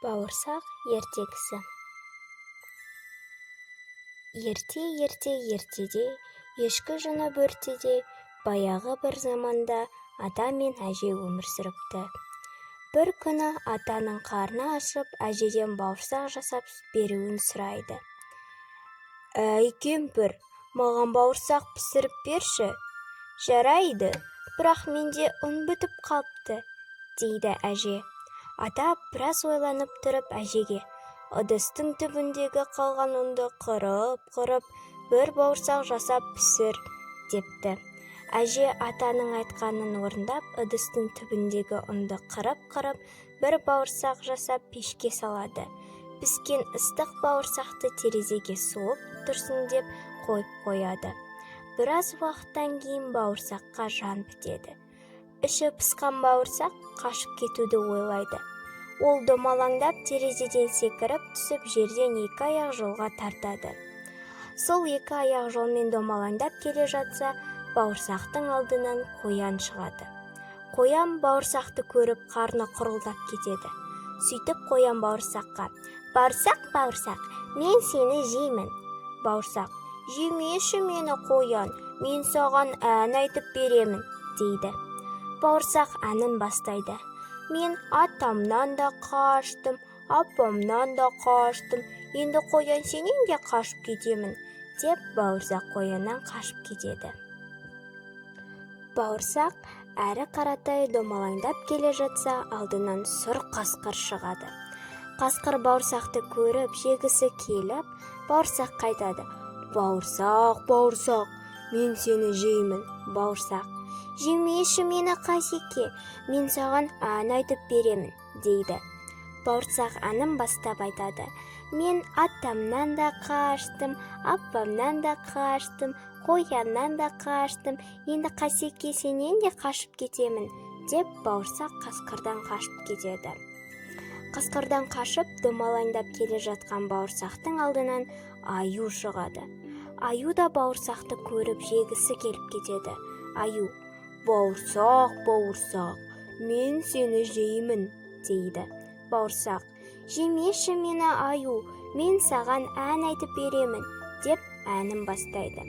Бауырсақ ертегісі. Ертеде, ешкі жүні бөртеде, баяғы бір заманда ата мен әже өмір сүріпті. Бір күні атаның қарны ашып, әжеден бауырсақ жасап беруін сұрайды. «Әй кемпір, маған бауырсақ пісіріп берші». «Жарайды, бірақ менде ұн бітіп қалыпты», дейді әже. Ата біраз ойланып тұрып әжеге: «Ыдыстың түбіндегі қалған ұнды қырып, бір бауырсақ жасап пісір», депті. Әже атаның айтқанын орындап, ыдыстың түбіндегі ұнды қырып, бір бауырсақ жасап пешке салады. Піскен ыстық бауырсақты терезеге суық тұрсын деп қойып қояды. Біраз уақыттан кейін бауырсаққа жан бітеді. Іші пысқан бауырсақ қашып кетуді ойлайды. Ол домалаңдап терезеден секіріп түсіп, жерден 2 аяқ жолға тартады. Сол 2 аяқ жолмен домалаңдап келе жатса, бауырсақтың алдынан қоян шығады. Қоян бауырсақты көріп, қарны құрылдап кетеді. Сөйтіп қоян бауырсаққа: «Бауырсақ, мен сені жеймін». Бауырсақ: «Жемеші мені қоян, мен саған ән айтып беремін», дейді. Бауырсақ әнін бастайды: «Мен атамнан да қаштым, апамнан да қаштым, енді қоян сенен де қашып кетемін», деп бауырсақ қояннан қашып кетеді. Бауырсақ әрі қаратай домалаңдап келе жатса, алдынан сұр қасқыр шығады. Қасқыр бауырсақты көріп, жегісі келіп, бауырсаққа айтады: «Бауырсақ, мен сені жеймін». Бауырсақ: «Жемеші мені қасеке, мен саған ән айтып беремін», дейді. Бауырсақ әнін бастап айтады: «Мен атамнан да қаштым, апамнан да қаштым, қояннан да қаштым, енді қасеке сенен де қашып кетемін», деп бауырсақ қасқырдан қашып кетеді. Қасқырдан қашып, домалаңдап келе жатқан бауырсақтың алдынан аю шығады. Аю да бауырсақты көріп, жегісі келіп кетеді. Аю: «Бауырсақ, мен сені жеймін», дейді. Бауырсақ: «Жемеші мені аю, мен саған ән айтып беремін», деп әнін бастайды.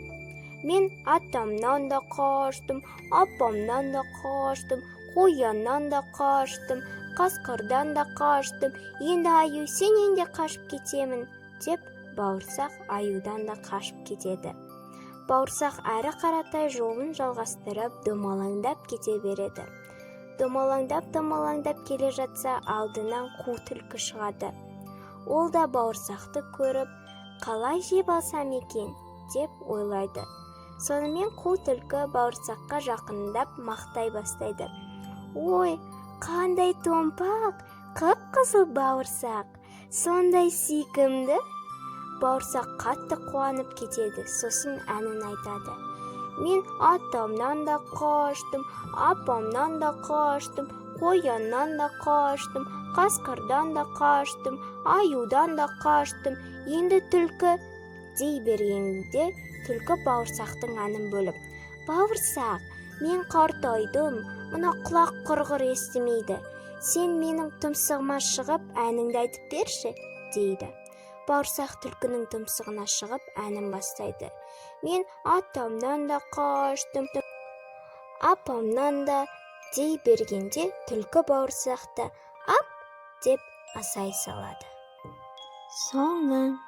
«Мен атамнан да қаштым, апамнан да қаштым, қояннан да қаштым, қасқырдан да қаштым, енді аю сенен де қашып кетемін», деп бауырсақ аюдан да қашып кетеді. Бауырсақ әрі қаратай жолын жалғастырып, домалаңдап кете береді. Домалаңдап келе жатса, алдынан қу түлкі шығады. Ол да бауырсақты көріп, «Қалай жеп алсам екен?» деп ойлайды. Сонымен қу түлкі бауырсаққа жақындап мақтай бастайды: «Ой, қандай томпақ, қып-қызыл бауырсақ, сондай сүйкімді». Бауырсақ қатты қуанып кетеді, сосын әнін айтады: «Мен атамнан да қаштым, апамнан да қаштым, қояннан да қаштым, қасқырдан да қаштым, аюдан да қаштым, енді түлкі», дей бергенде түлкі бауырсақтың әнін бөліп: «Бауырсақ, мен қартайдым, мына құлақ құрғыр естімейді, сен менің тұмсығыма шығып әніңді айтып берші», дейді. Бауырсақ түлкінің тұмсығына шығып әнін бастайды: «Мен атамнан да қаштым, апамнан да», дей бергенде түлкі бауырсақты «Ап!» деп асай салады. Соңы.